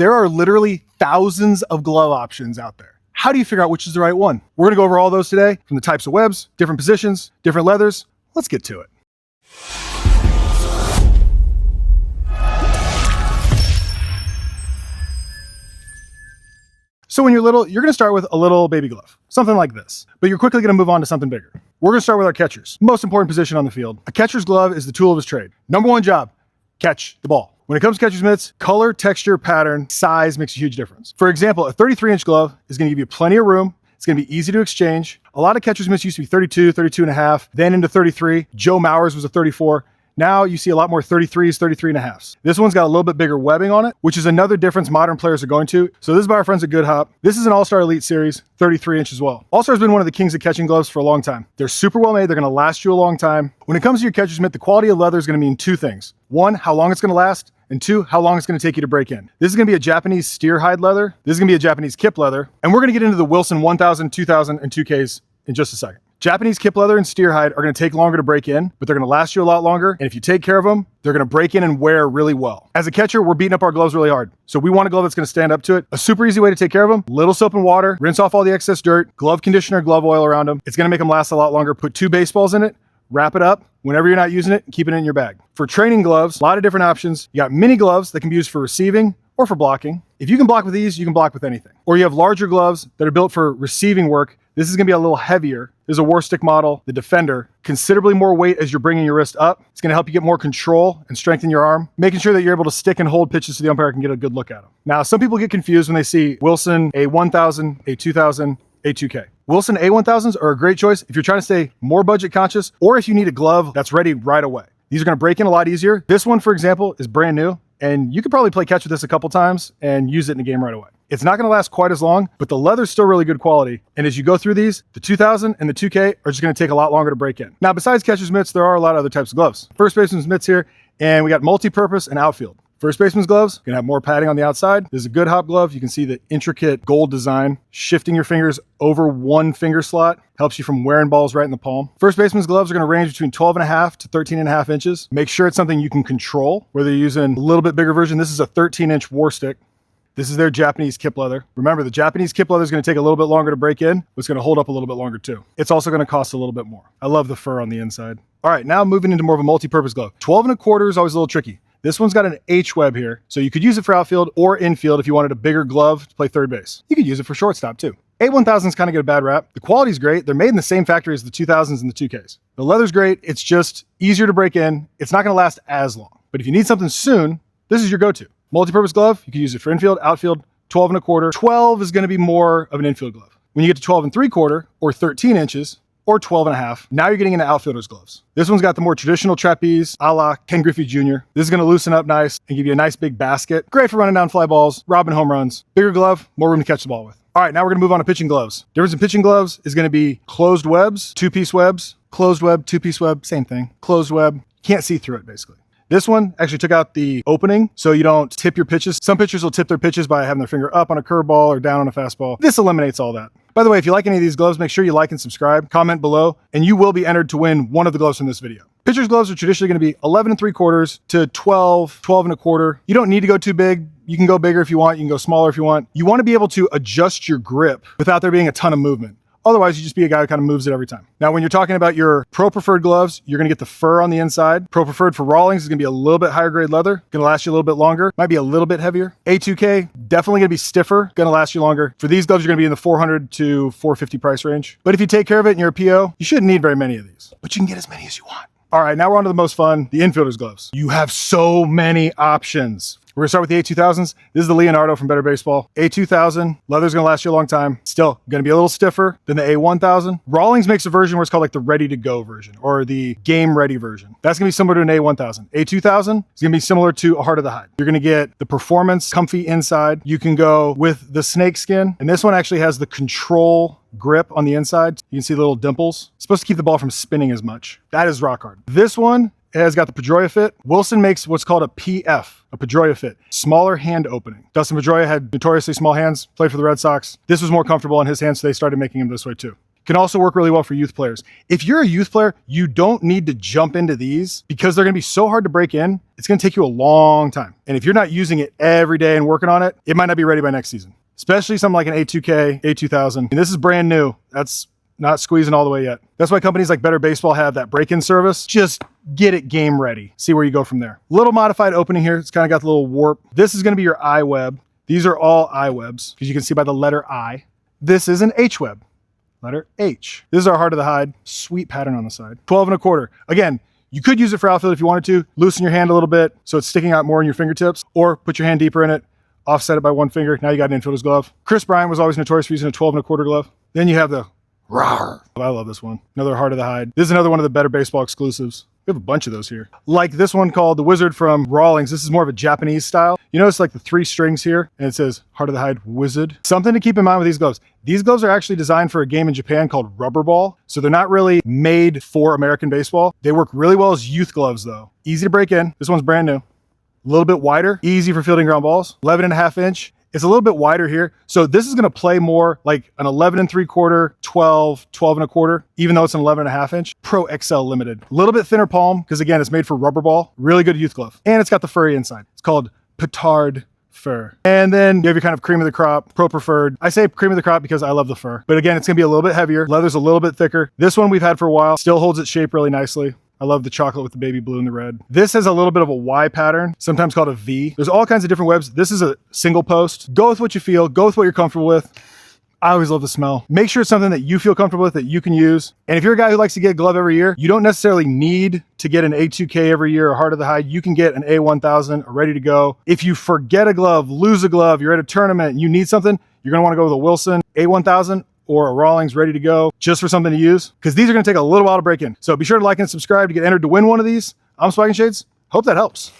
There are literally thousands of glove options out there. How do you figure out which is the right one? We're gonna go over all those today, from the types of webs, different positions, different leathers. Let's get to it. So when you're little, you're gonna start with a little baby glove, something like this, but you're quickly gonna move on to something bigger. We're gonna start with our catchers. Most important position on the field. A catcher's glove is the tool of his trade. Number one job, catch the ball. When it comes to catcher's mitts, color, texture, pattern, size makes a huge difference. For example, a 33-inch glove is gonna give you plenty of room. It's gonna be easy to exchange. A lot of catcher's mitts used to be 32, 32 and a half, then into 33. Joe Mauer's was a 34. Now you see a lot more 33s, 33 and a halves. This one's got a little bit bigger webbing on it, which is another difference modern players are going to. So this is by our friends at Good Hop. This is an All-Star Elite Series, 33 inch as well. All-Star's been one of the kings of catching gloves for a long time. They're super well made. They're gonna last you a long time. When it comes to your catcher's mitt, the quality of leather is gonna mean two things. One, how long it's gonna last, and two, how long it's gonna take you to break in. This is gonna be a Japanese steer hide leather. This is gonna be a Japanese kip leather. And we're gonna get into the Wilson 1000, 2000, and 2Ks in just a second. Japanese kip leather and steer hide are gonna take longer to break in, but they're gonna last you a lot longer. And if you take care of them, they're gonna break in and wear really well. As a catcher, we're beating up our gloves really hard. So we want a glove that's gonna stand up to it. A super easy way to take care of them, little soap and water, rinse off all the excess dirt, glove conditioner, glove oil around them. It's gonna make them last a lot longer. Put 2 baseballs in it, wrap it up. Whenever you're not using it, keep it in your bag. For training gloves, a lot of different options. You got mini gloves that can be used for receiving or for blocking. If you can block with these, you can block with anything. Or you have larger gloves that are built for receiving work. This is gonna be a little heavier. There's a war stick model, the Defender, considerably more weight as you're bringing your wrist up. It's gonna help you get more control and strengthen your arm, making sure that you're able to stick and hold pitches so the umpire can get a good look at them. Now, some people get confused when they see Wilson A1000, A2000, A2K. Wilson A1000s are a great choice if you're trying to stay more budget conscious or if you need a glove that's ready right away. These are gonna break in a lot easier. This one, for example, is brand new, and you could probably play catch with this a couple times and use it in a game right away. It's not gonna last quite as long, but the leather's still really good quality. And as you go through these, the 2000 and the 2K are just gonna take a lot longer to break in. Now, besides catcher's mitts, there are a lot of other types of gloves. First baseman's mitts here, and we got multi-purpose and outfield. First baseman's gloves, gonna have more padding on the outside. There's a Good Hop glove. You can see the intricate gold design. Shifting your fingers over one finger slot helps you from wearing balls right in the palm. First baseman's gloves are gonna range between 12 and a half to 13 and a half inches. Make sure it's something you can control, whether you're using a little bit bigger version. This is a 13-inch war stick. This is their Japanese kip leather. Remember, the Japanese kip leather is gonna take a little bit longer to break in, but it's gonna hold up a little bit longer too. It's also gonna cost a little bit more. I love the fur on the inside. All right, now moving into more of a multi-purpose glove. 12 and a quarter is always a little tricky. This one's got an H web here, so you could use it for outfield or infield if you wanted a bigger glove to play third base. You could use it for shortstop too. A1000s kind of get a bad rap. The quality's great. They're made in the same factory as the 2000s and the 2Ks. The leather's great. It's just easier to break in. It's not gonna last as long. But if you need something soon, this is your go-to. Multi-purpose glove, you can use it for infield, outfield, 12 and a quarter. 12 is gonna be more of an infield glove. When you get to 12 and 3/4 or 13 inches, or 12 and a half. Now you're getting into outfielder's gloves. This one's got the more traditional trapeze, a la Ken Griffey Jr. This is gonna loosen up nice and give you a nice big basket. Great for running down fly balls, robbing home runs. Bigger glove, more room to catch the ball with. All right, now we're gonna move on to pitching gloves. Difference in pitching gloves is gonna be closed webs, 2-piece webs, closed web, 2-piece web, same thing. Closed web, can't see through it basically. This one actually took out the opening so you don't tip your pitches. Some pitchers will tip their pitches by having their finger up on a curveball or down on a fastball. This eliminates all that. By the way, if you like any of these gloves, make sure you like and subscribe, comment below, and you will be entered to win one of the gloves from this video. Pitcher's gloves are traditionally gonna be 11 3/4 to 12, 12 and a quarter. You don't need to go too big. You can go bigger if you want. You can go smaller if you want. You wanna be able to adjust your grip without there being a ton of movement. Otherwise, you just be a guy who kind of moves it every time. Now, when you're talking about your pro preferred gloves, you're gonna get the fur on the inside. Pro preferred for Rawlings is gonna be a little bit higher grade leather, gonna last you a little bit longer, might be a little bit heavier. A2K, definitely gonna be stiffer, gonna last you longer. For these gloves, you're gonna be in the 400 to 450 price range. But if you take care of it and you're a PO, you shouldn't need very many of these, but you can get as many as you want. All right, now we're on to the most fun, the infielder's gloves. You have so many options. We're gonna start with the A2000s. This is the Leonardo from Better Baseball. A2000, leather's gonna last you a long time. Still gonna be a little stiffer than the A1000. Rawlings makes a version where it's called like the ready to go version or the game ready version. That's gonna be similar to an A1000. A2000 is gonna be similar to a Heart of the Hide. You're gonna get the performance comfy inside. You can go with the snake skin. And this one actually has the control grip on the inside. You can see the little dimples. It's supposed to keep the ball from spinning as much. That is rock hard. This one has got the Pedroia fit. Wilson makes what's called a PF, a Pedroia fit, smaller hand opening. Dustin Pedroia had notoriously small hands, played for the Red Sox. This was more comfortable in his hands, so they started making him this way too. Can also work really well for youth players. If you're a youth player, you don't need to jump into these because they're gonna be so hard to break in. It's gonna take you a long time. And if you're not using it every day and working on it, it might not be ready by next season. Especially something like an A2K, A2000. And this is brand new. That's not squeezing all the way yet. That's why companies like Better Baseball have that break-in service. Just get it game ready. See where you go from there. Little modified opening here. It's kind of got the little warp. This is gonna be your I web. These are all I webs because you can see by the letter I. This is an H web, letter H. This is our heart of the hide. Sweet pattern on the side. 12 1/4. Again, you could use it for outfield if you wanted to. Loosen your hand a little bit so it's sticking out more in your fingertips, or put your hand deeper in it, offset it by one finger. Now you got an infielder's glove. Chris Bryant was always notorious for using a 12 1/4 glove. Then you have the rawr. I love this one. Another heart of the hide. This is another one of the Better Baseball exclusives. We have a bunch of those here. Like this one called the Wizard from Rawlings. This is more of a Japanese style. You notice like the 3 strings here, and it says Heart of the Hide Wizard. Something to keep in mind with these gloves. These gloves are actually designed for a game in Japan called rubber ball. So they're not really made for American baseball. They work really well as youth gloves though. Easy to break in. This one's brand new. A little bit wider, easy for fielding ground balls. 11 1/2 inch. It's a little bit wider here. So this is gonna play more like an 11 3/4, 12, 12 1/4, even though it's an 11 1/2 inch. Pro XL limited. A little bit thinner palm, because again, it's made for rubber ball. Really good youth glove. And it's got the furry inside. It's called Petard fur. And then you have your kind of cream of the crop, pro preferred. I say cream of the crop because I love the fur. But again, it's gonna be a little bit heavier. Leather's a little bit thicker. This one we've had for a while. Still holds its shape really nicely. I love the chocolate with the baby blue and the red. This has a little bit of a Y pattern, sometimes called a V. There's all kinds of different webs. This is a single post. Go with what you feel. Go with what you're comfortable with. I always love the smell. Make sure it's something that you feel comfortable with, that you can use. And if you're a guy who likes to get a glove every year, you don't necessarily need to get an A2K every year or Heart of the Hide. You can get an A1000 or ready to go. If you forget a glove, lose a glove, you're at a tournament, and you need something, you're gonna wanna go with a Wilson A1000 or a Rawlings ready to go just for something to use, because these are gonna take a little while to break in. So be sure to like and subscribe to get entered to win one of these. I'm Spike and Shades. Hope that helps.